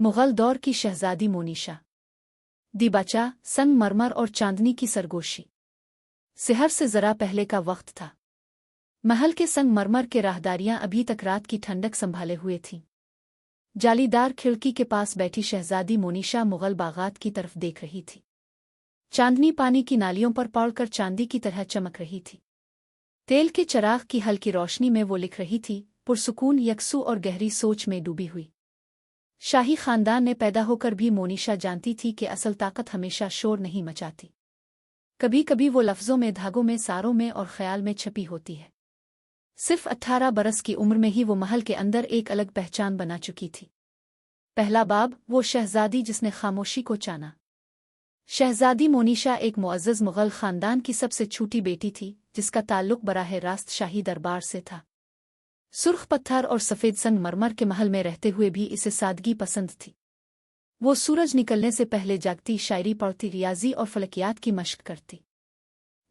मुग़ल दौर की शहज़ादी मोनिशा। दिबाचा, संगमरमर और चांदनी की सरगोशी। सहर से ज़रा पहले का वक्त था। महल के संगमरमर के राहदारियां अभी तक रात की ठंडक संभाले हुए थीं। जालीदार खिड़की के पास बैठी शहज़ादी मोनिशा मुग़ल बागात की तरफ देख रही थी। चांदनी पानी की नालियों पर पड़कर चांदी की तरह चमक रही थी। तेल के चराग की हल्की रोशनी में वो लिख रही थी, पुरसुकून, यकसू और गहरी सोच में डूबी हुई। शाही खानदान ने पैदा होकर भी मोनिशा जानती थी कि असल ताकत हमेशा शोर नहीं मचाती। कभी कभी वो लफ्ज़ों में, धागों में, सारों में और ख्याल में छपी होती है। सिर्फ 18 बरस की उम्र में ही वो महल के अंदर एक अलग पहचान बना चुकी थी। पहला बाब, वो शहज़ादी जिसने खामोशी को चाना। शहज़ादी मोनिशा एक मुअज़्ज़ज़ मुग़ल ख़ानदान की सबसे छोटी बेटी थी, जिसका ताल्लुक़ बराह रास्त शाही दरबार से था। सुर्ख पत्थर और सफ़ेद संगमरमर के महल में रहते हुए भी इसे सादगी पसंद थी। वो सूरज निकलने से पहले जागती, शायरी पढ़ती, रियाजी और फलकियात की मशक करती।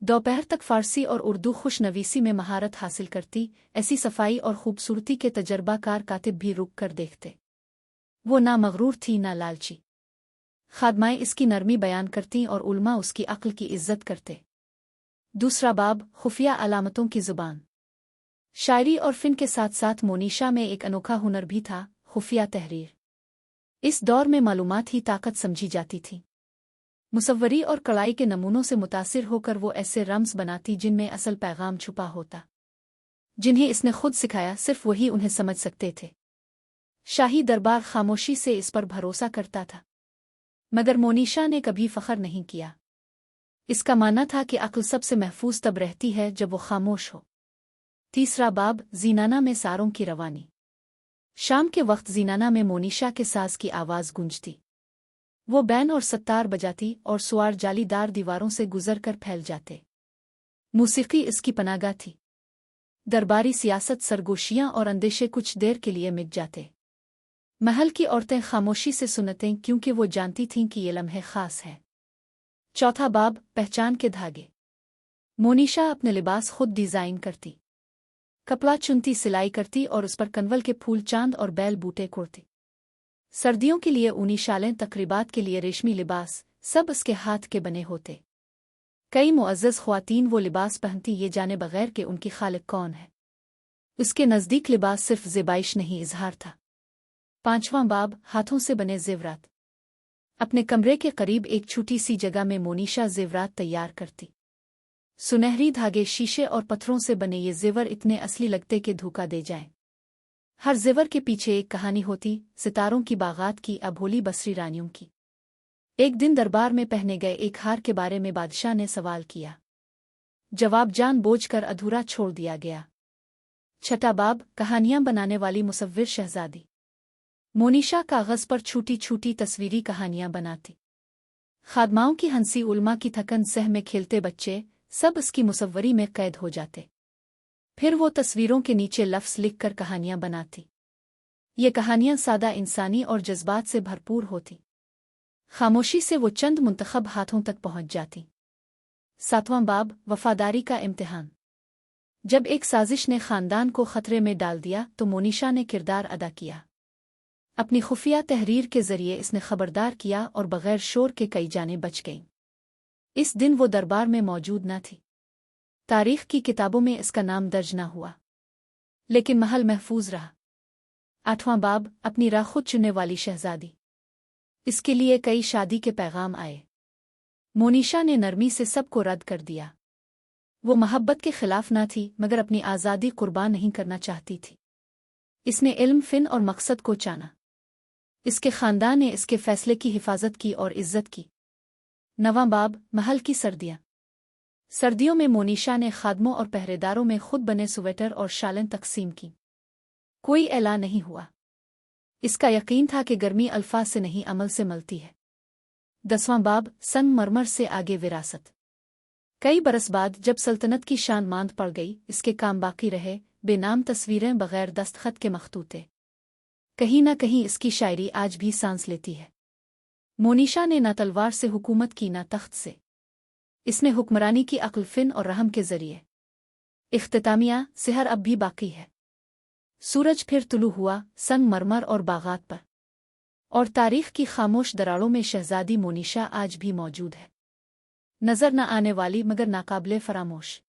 दोपहर तक फ़ारसी और उर्दू खुशनवीसी में महारत हासिल करती। ऐसी सफाई और खूबसूरती के तजर्बाकार कातिब भी रुक कर देखते। वो ना मगरूर थी ना लालची। खादमाएँ इसकी नरमी बयान करतीं और उलमा उसकी अक्ल की इज्जत करते। दूसरा बाब, खुफिया अलामतों की ज़ुबान। शायरी और फ़िन के साथ साथ मोनिशा में एक अनोखा हुनर भी था, खुफिया तहरीर। इस दौर में मालूमात ही ताकत समझी जाती थी। मुसव्वरी और कढ़ाई के नमूनों से मुतासिर होकर वो ऐसे रम्ज़ बनाती जिनमें असल पैगाम छुपा होता। जिन्हें इसने खुद सिखाया, सिर्फ वही उन्हें समझ सकते थे। शाही दरबार खामोशी से इस पर भरोसा करता था, मगर मोनिशा ने कभी फ़ख्र नहीं किया। इसका मानना था कि अक्ल सबसे महफूज तब रहती है जब वो खामोश हो। तीसरा बाब, ज़ीनाना में सारों की रवानी। शाम के वक्त ज़ीनाना में मोनिशा के साज़ की आवाज़ गूंजती। वो बैन और सत्तार बजाती और सुआर जालीदार दीवारों से गुजर कर फैल जाते। मूसीक़ी इसकी पनागा थी। दरबारी सियासत, सरगोशियाँ और अंदेशे कुछ देर के लिए मिट जाते। महल की औरतें खामोशी से सुनतें, क्योंकि वो जानती थीं कि ये लम्हे ख़ास है। चौथा बाब, पहचान के धागे। मोनिशा अपने लिबास खुद डिज़ाइन करती। कपड़ा चुनती, सिलाई करती और उस पर कनवल के फूल, चांद और बैल बूटे कोड़ती। सर्दियों के लिए ऊनी शालें, तकरीबात के लिए रेशमी लिबास, सब उसके हाथ के बने होते। कई मुअज़्ज़ज़ ख्वातीन वो लिबास पहनती ये जाने बगैर कि उनकी खालिक कौन है। उसके नज़दीक लिबास सिर्फ ज़ेबाइश नहीं, इजहार था। पांचवां बाब, हाथों से बने ज़ेवरात। अपने कमरे के करीब एक छोटी सी जगह में मोनिशा ज़ेवरात तैयार करती। सुनहरी धागे, शीशे और पत्थरों से बने ये ज़ेवर इतने असली लगते कि धोखा दे जाएं। हर ज़ेवर के पीछे एक कहानी होती, सितारों की, बागात की, अभोली बसरी रानियों की। एक दिन दरबार में पहने गए एक हार के बारे में बादशाह ने सवाल किया। जवाब जानबूझकर अधूरा छोड़ दिया गया। छठा बाब, कहानियां बनाने वाली मुसव्विर शहज़ादी। मोनिशा कागज़ पर छोटी छोटी तस्वीरी कहानियां बनाती। खादमाओं की हंसी, उल्मा की थकन, सह में खेलते बच्चे, सब उसकी मुसव्वरी में कैद हो जाते। फिर वो तस्वीरों के नीचे लफ्ज़ लिखकर कहानियां बनाती। ये कहानियां सादा, इंसानी और जज्बात से भरपूर होती। खामोशी से वो चंद मुंतखब हाथों तक पहुंच जाती। सातवां बाब, वफादारी का इम्तिहान। जब एक साजिश ने खानदान को खतरे में डाल दिया तो मोनिशा ने किरदार अदा किया। अपनी खुफिया तहरीर के जरिए इसने खबरदार किया और बगैर शोर के कई जानें बच गईं। इस दिन वो दरबार में मौजूद न थी। तारीख की किताबों में इसका नाम दर्ज न हुआ, लेकिन महल महफूज रहा। आठवां बाब, अपनी राह खुद चुनने वाली शहज़ादी। इसके लिए कई शादी के पैगाम आए। मोनिशा ने नरमी से सबको रद्द कर दिया। वो मोहब्बत के खिलाफ न थी, मगर अपनी आज़ादी कुर्बान नहीं करना चाहती थी। इसने इल्म, फ़िन और मकसद को चाना। इसके ख़ानदान ने इसके फ़ैसले की हिफाजत की और इज़्ज़त की। नवां बाब, महल की सर्दियाँ। सर्दियों में मोनिशा ने खादमों और पहरेदारों में खुद बने स्वेटर और शालें तकसीम की। कोई ऐलान नहीं हुआ। इसका यकीन था कि गर्मी अल्फाज से नहीं, अमल से मलती है। 10वां बाब, संगमरमर से आगे विरासत। कई बरस बाद जब सल्तनत की शान मांद पड़ गई, इसके काम बाकी रहे, बेनाम तस्वीरें बगैर दस्तखत के मखतूते। कहीं न कहीं इसकी शायरी आज भी सांस लेती है। मोनिशा ने न तलवार से हुकूमत की, न तख्त से। इसने हुक्मरानी की अक्ल, फ़िन और रहम के जरिए। इख्तितामिया, सिहर अब भी बाकी है। सूरज फिर तुलू हुआ, संगमरमर और बागात पर। اور تاریخ کی خاموش دراڑوں میں شہزادی مونیشا آج بھی موجود ہے، نظر نہ آنے والی مگر ناقابل فراموش۔